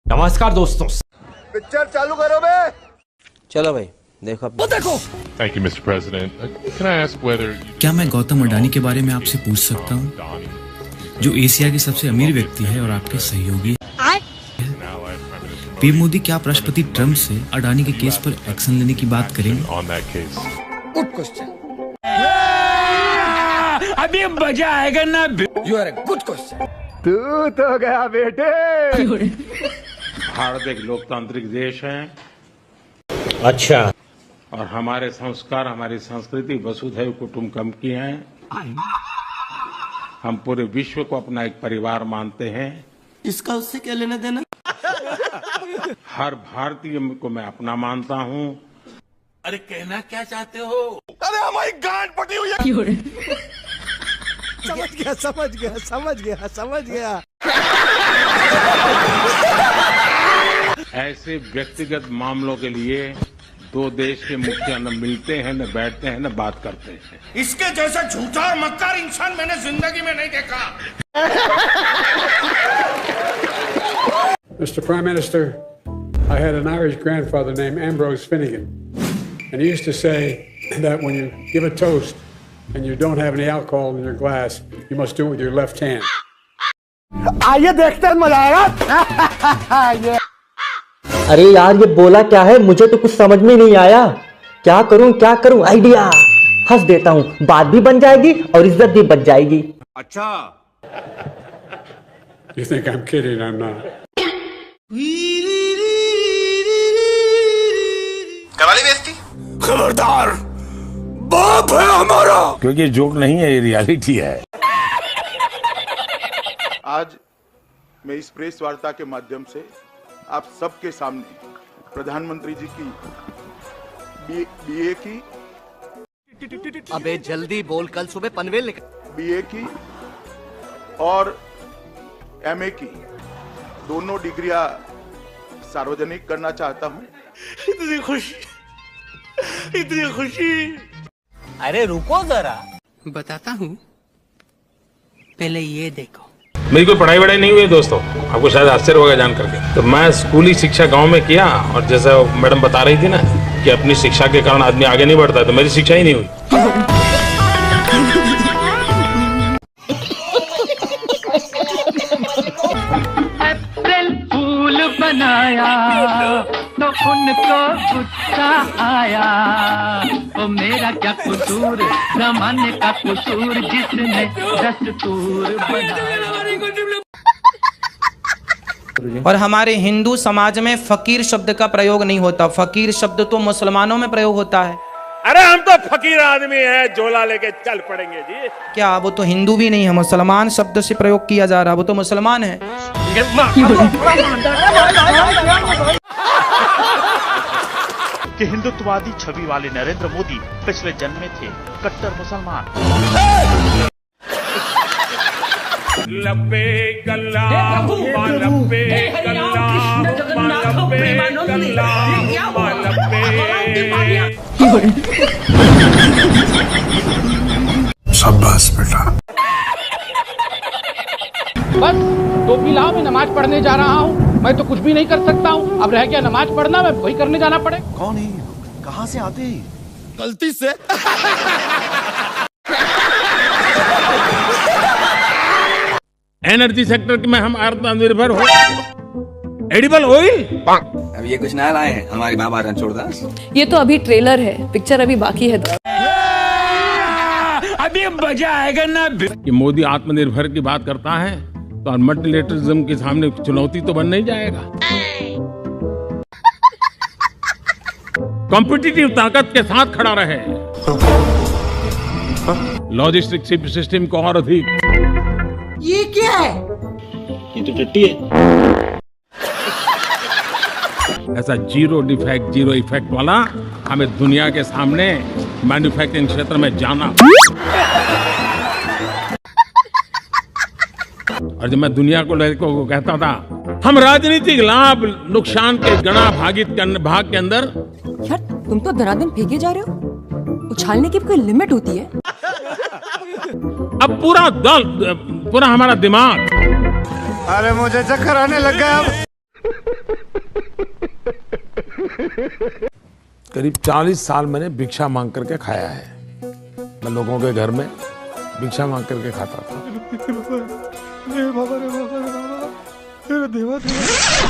नमस्कार दोस्तों, पिक्चर चालू करो बे। चलो भाई देखो वो देखो। Thank you, Mr. President. Can I ask whether क्या मैं गौतम अडानी के बारे में आपसे पूछ सकता हूँ, जो एशिया के सबसे अमीर व्यक्ति है और आपके सहयोगी पीएम मोदी क्या आप राष्ट्रपति ट्रंप से अडानी के केस पर एक्शन लेने की बात करेंगे? on that case? Good question. अभी मजा आएगा ना। You are a good question. तू तो गया बेटे। भारत एक लोकतांत्रिक देश है। अच्छा। और हमारे संस्कार, हमारी संस्कृति वसुधैव कुटुंबकम की है। हम पूरे विश्व को अपना एक परिवार मानते हैं। इसका उससे क्या लेना देना? हर भारतीय को मैं अपना मानता हूँ। अरे कहना क्या चाहते हो? अरे हमारी गांड पटी हुई है। समझ गया। ऐसे व्यक्तिगत मामलों के लिए दो देश के मुखिया न मिलते हैं, न बैठते हैं, न बात करते हैं। इसके जैसा झूठा और मक्कार इंसान मैंने जिंदगी में नहीं देखा। Mr. Prime Minister, I had an Irish grandfather named Ambrose Finnegan, and he used to say that when you give a toast and you don't have any alcohol in your glass, you must do it with your left hand. आइए देखते हैं, मजा आएगा। अरे यार ये बोला क्या है, मुझे तो कुछ समझ में नहीं आया। क्या करूं आइडिया। हंस देता हूँ, बात भी बन जाएगी और इज्जत भी बच जाएगी। अच्छा। You think I'm kidding? I'm not. Qawwali बेइज्जती। खबरदार, बाप है हमारा। क्योंकि जोक नहीं है, ये रियलिटी है। आज मैं इस प्रेस वार्ता के माध्यम से आप सबके सामने प्रधानमंत्री जी की बीए की, अबे जल्दी बोल, कल सुबह पनवेल निकल। बीए की और एमए की दोनों डिग्रियां सार्वजनिक करना चाहता हूं। इतनी खुशी। अरे रुको जरा, बताता हूँ, पहले ये देखो। मेरी कोई पढ़ाई वढ़ाई नहीं हुई दोस्तों, आपको शायद आश्चर्य होगा जान करके। तो मैं स्कूली शिक्षा गांव में किया, और जैसा मैडम बता रही थी ना कि अपनी शिक्षा के कारण आदमी आगे नहीं बढ़ता, तो मेरी शिक्षा ही नहीं हुई। अप्रैल फूल बनाया तो उनको गुस्सा आया। ओ मेरा क्या कसूर, जमाने का कसूर, जिसने दस्तूर बनाया। और हमारे हिंदू समाज में फकीर शब्द का प्रयोग नहीं होता। फकीर शब्द तो मुसलमानों में प्रयोग होता है। अरे हम तो फकीर आदमी हैं, झोला लेके चल पड़ेंगे जी। क्या वो तो हिंदू भी नहीं है, मुसलमान शब्द से प्रयोग किया जा रहा, वो तो मुसलमान है। कि हिंदुत्ववादी छवि वाले नरेंद्र मोदी पिछले जन्म में थे कट्टर मुसलमान। लब्बे कल्ला लब्बे कल्ला शाबाश बेटा। बस टोपी लाओ, मैं नमाज पढ़ने जा रहा हूँ। मैं तो कुछ भी नहीं कर सकता हूँ, अब रह गया नमाज पढ़ना, मैं वही करने जाना पड़े। कौन है, कहाँ से आते हैं? गलती से। एनर्जी सेक्टर में हम आत्मनिर्भर हो। एडिबल ऑयल, अब ये कुछ नया लाए हैं हमारी बाबा रणछोड़दास। ये तो अभी ट्रेलर है, पिक्चर अभी बाकी है। अभी मजा आएगा ना। कि मोदी आत्मनिर्भर की बात करता है तो मल्टीलेटरिज्म के सामने चुनौती तो बन नहीं जाएगा। कॉम्पिटिटिव ताकत के साथ खड़ा रहे, लॉजिस्टिक सिस्टम को और अधिक। ये क्या है? ये तो टट्टी है। ऐसा जीरो डिफेक्ट जीरो इफेक्ट वाला हमें दुनिया के सामने मैन्युफैक्चरिंग क्षेत्र में जाना। और जब मैं दुनिया को कहता था हम राजनीतिक लाभ नुकसान के गणा भाग के अंदर। यार तुम तो धनाधन फेंके जा रहे हो, उछालने की कोई लिमिट होती है। अब पूरा हमारा दिमाग। अरे मुझे चक्कर आने लग गया अब। करीब 40 साल मैंने भिक्षा मांग करके खाया है। मैं लोगों के घर में भिक्षा मांग करके खाता था।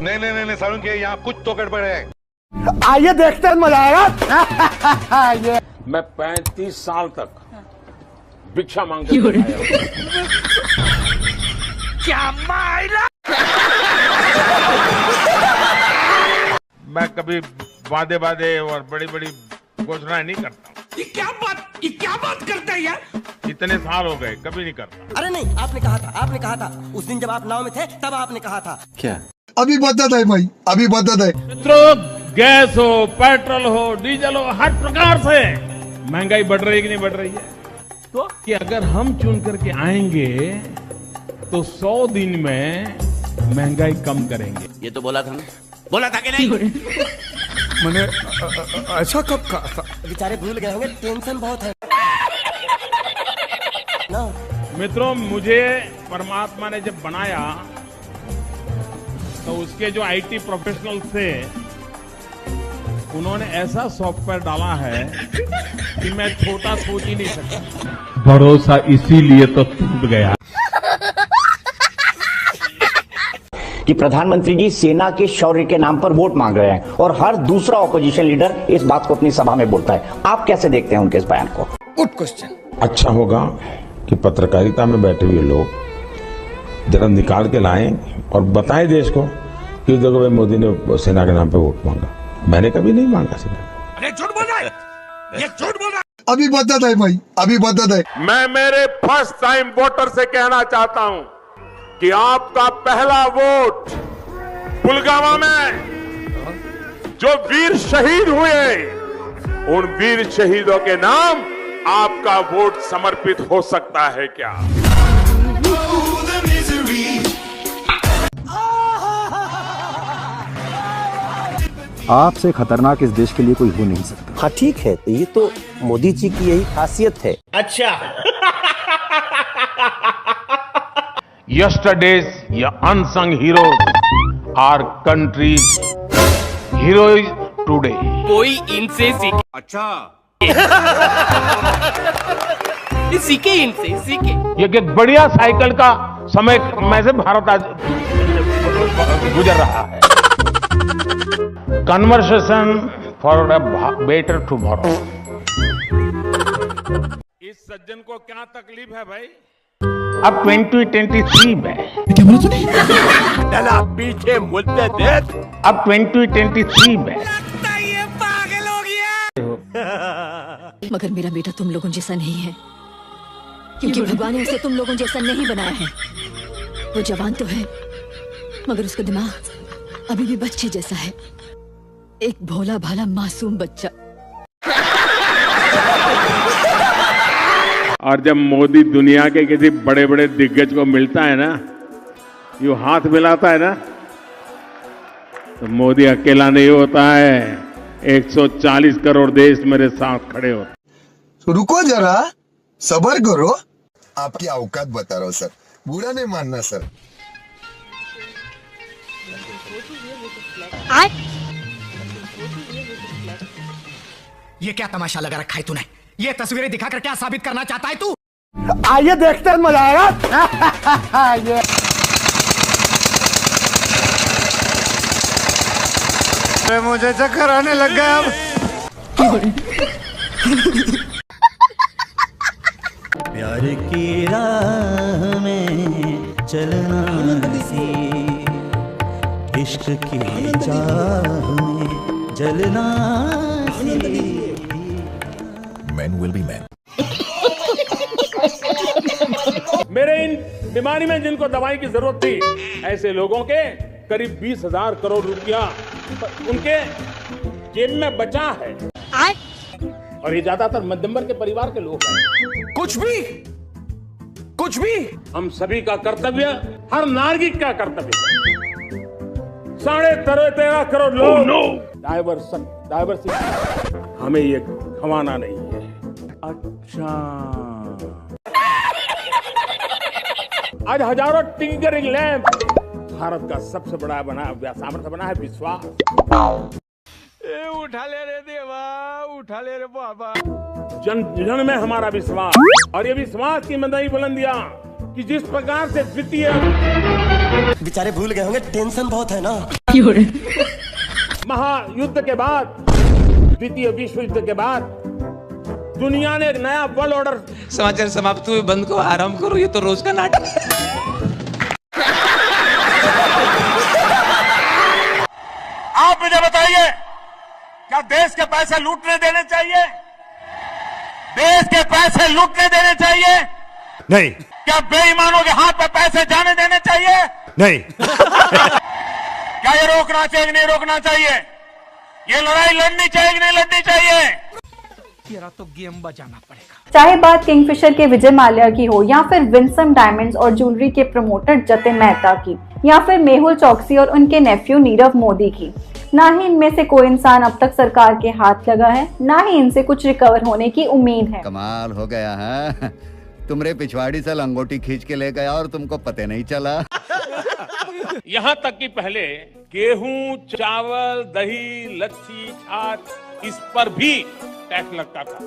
नहीं सारुण के यहाँ कुछ तो गड़बड़ है। आइए देखते हैं, मजा आएगा। मैं 35 साल तक भिक्षा मांग करके खाया हूं। क्या मायरा? मैं कभी वादे और बड़ी घोषणाएं नहीं करता। ये क्या बात करता है यार? इतने साल हो गए, कभी नहीं करता। अरे नहीं, आपने कहा था उस दिन जब आप नाव में थे तब आपने कहा था। क्या? अभी बदत है भाई, अभी बदत है। मित्रों, गैस हो, पेट्रोल हो, डीजल हो, हर प्रकार से महंगाई बढ़ रही है कि नहीं बढ़ रही है? तो कि अगर हम चुन करके आएंगे तो 100 दिन में महंगाई कम करेंगे। ये तो बोला था कि नहीं? मैंने ऐसा कब कहा था? बेचारे भूल गए होंगे, टेंशन बहुत है ना। मित्रों, मुझे परमात्मा ने जब बनाया तो उसके जो आईटी प्रोफेशनल थे उन्होंने ऐसा सॉफ्टवेयर डाला है कि मैं छोटा सोच ही नहीं सकता। भरोसा इसीलिए तो टूट गया कि प्रधानमंत्री जी सेना के शौर्य के नाम पर वोट मांग रहे हैं और हर दूसरा ऑपोजिशन लीडर इस बात को अपनी सभा में बोलता है। आप कैसे देखते हैं उनके इस बयान को? Good question. अच्छा होगा कि पत्रकारिता में बैठे हुए लोग जरा निकाल के लाएं और बताएं देश को कि देखो भाई, मोदी ने सेना के नाम पे वोट मांगा। मैंने कभी नहीं मांगा सेना। अरे झूठ बोल रहा है, ये झूठ बोल रहा है। अभी बदत है भाई, अभी बदत है। मैं मेरे फर्स्ट टाइम वोटर से कहना चाहता हूं कि आपका पहला वोट पुलवामा में जो वीर शहीद हुए, उन वीर शहीदों के नाम आपका वोट समर्पित हो सकता है क्या? आपसे खतरनाक इस देश के लिए कोई हो नहीं सकता। हाँ ठीक है, तो ये तो मोदी जी की यही खासियत है। अच्छा। Yesterday's unsung heroes are country's heroes today. कोई इनसे सीखे। अच्छा। सीखे इनसे, सीखे। ये एक बढ़िया साइकिल का समय में से भारत आज गुजर रहा है। Conversation for a better tomorrow. इस सज्जन को क्या तकलीफ है भाई? अब 2023 में क्या बोला तूने? चला पीछे मुद्दे देख। अब 2023 में ये पागल हो गया। मगर मेरा बेटा तुम लोगों जैसा नहीं है, क्योंकि भगवान ने उसे तुम लोगों जैसा नहीं बनाया है। वो जवान तो है मगर उसका दिमाग अभी भी बच्चे जैसा है, एक भोला भाला मासूम बच्चा। और जब मोदी दुनिया के किसी बड़े बड़े दिग्गज को मिलता है ना, यूं हाथ मिलाता है ना, तो मोदी अकेला नहीं होता है, 140 करोड़ देश मेरे साथ खड़े होते। रुको जरा, सबर करो। आपकी औकात बता रहा हूँ सर, बुरा नहीं मानना सर। ये क्या तमाशा लगा रखा है तूने? ये तस्वीरें दिखाकर क्या साबित करना चाहता है तू? आइए देखते हैं, मजा आएगा। मुझे चक्कर आने लग गया अब। प्यार की राह में चलना सी, इश्क की चाह में जलना सी। Men will be men. मेरे इन बीमारी में जिनको दवाई की जरूरत थी, ऐसे लोगों के करीब 20,000 करोड़ रुपया उनके जेब में बचा है। और ये ज्यादातर मध्यम वर्ग के परिवार के लोग हैं। कुछ भी हम सभी का कर्तव्य, हर नागरिक का कर्तव्य। 13.5 करोड़ लोग डाइवर्सिटी, हमें ये खवाना नहीं है। अच्छा, आज हजारों टिंकरिंग लैब, भारत का सबसे बड़ा सामर्थ्य बना है विश्वास। उठा ले रे देवा, उठा ले रे बाबा। जन जन में हमारा विश्वास, और ये विश्वास की मदाई बुलंदियां कि जिस प्रकार से द्वितीय बेचारे भूल गए होंगे, टेंशन बहुत है ना। महायुद्ध के बाद, द्वितीय विश्व युद्ध के बाद दुनिया ने एक नया वर्ल्ड ऑर्डर। समाचार समाप्त हुए, बंद को आराम करो, ये तो रोज का नाटक। आप मुझे बताइए, क्या देश के पैसे लूटने देने चाहिए? देश के पैसे लूटने देने चाहिए? नहीं। क्या बेईमानों के हाथ में पैसे जाने देने चाहिए? नहीं। क्या ये रोकना चाहिए कि नहीं रोकना चाहिए? ये लड़ाई लड़नी चाहिए कि नहीं लड़नी चाहिए? तेरा तो गेम बजाना पड़ेगा। चाहे बात किंगफिशर के विजय माल्या की हो, या फिर विंसम डायमंड्स और ज्वेलरी के प्रमोटर जतिन मेहता की, या फिर मेहुल चौकसी और उनके नेफ्यू नीरव मोदी की, ना ही इनमें से कोई इंसान अब तक सरकार के हाथ लगा है, ना ही इनसे कुछ रिकवर होने की उम्मीद है। कमाल हो गया है, तुमरे पिछवाड़ी से लंगोटी खींच के ले गया और तुमको पता नहीं चला। यहाँ तक कि पहले गेहूं, चावल, दही, लस्सी, छाछ, इस पर भी टैक्स लगता था।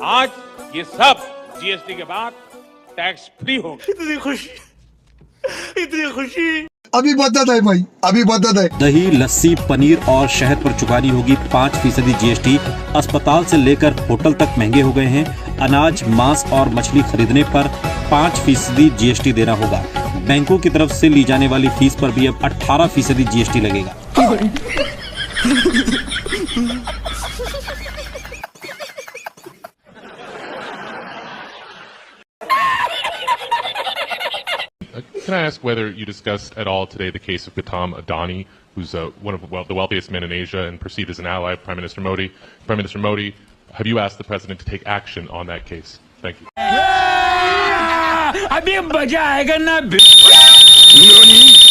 आज ये सब जीएसटी के बाद टैक्स फ्री हो गया। इतनी खुशी, इतनी खुशी। अभी बदत है भाई, अभी बदत है। दही, लस्सी, पनीर और शहद पर चुकानी होगी 5% जीएसटी। अस्पताल से लेकर होटल तक महंगे हो गए हैं। अनाज, मांस और मछली खरीदने पर 5% जीएसटी देना होगा। बैंकों की तरफ से ली जाने वाली फीस पर भी अब 18% जीएसटी लगेगा। Can I ask whether you discussed at all today the case of Gautam Adani, who's one of the wealthiest men in Asia and perceived as an ally of Prime Minister Modi? Prime Minister Modi, have you asked the president to take action on that case? Thank you. अभी मजा आएगा ना।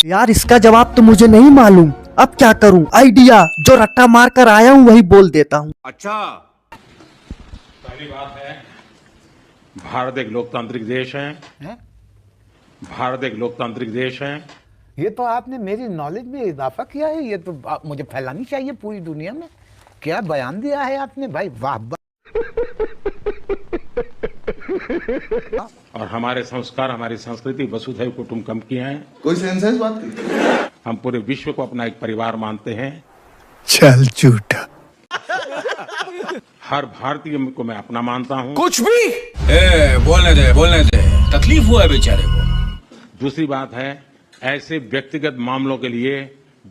यार इसका जवाब तो मुझे नहीं मालूम, अब क्या करूं? आइडिया, जो रट्टा मार कर आया हूं वही बोल देता हूं। अच्छा, पहली बात है, भारत एक लोकतांत्रिक देश है। भारत एक लोकतांत्रिक देश है। ये तो आपने मेरी नॉलेज में इजाफा किया है, ये तो मुझे फैलानी चाहिए पूरी दुनिया में। क्या बयान दिया है आपने भाई, वाह। और हमारे संस्कार, हमारी संस्कृति वसुधैव कुटुंबकम की है। कोई सेंस है इस बात की? हम पूरे विश्व को अपना एक परिवार मानते हैं। चल झूठा। हर भारतीय को मैं अपना मानता हूँ। कुछ भी बोलने दे, तकलीफ हुआ है बेचारे को। दूसरी बात है, ऐसे व्यक्तिगत मामलों के लिए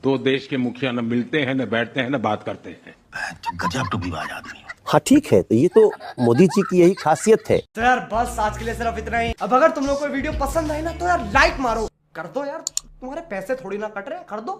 दो देश के मुखिया न मिलते हैं, न बैठते हैं, न बात करते हैं। गजब टुकड़ीबाज आदमी। हाँ ठीक है, तो ये तो मोदी जी की यही खासियत है। तो यार बस आज के लिए सिर्फ इतना ही। अब अगर तुम लोग को वीडियो पसंद आई ना तो यार लाइक मारो, कर दो यार, तुम्हारे पैसे थोड़ी ना कट रहे, कर दो।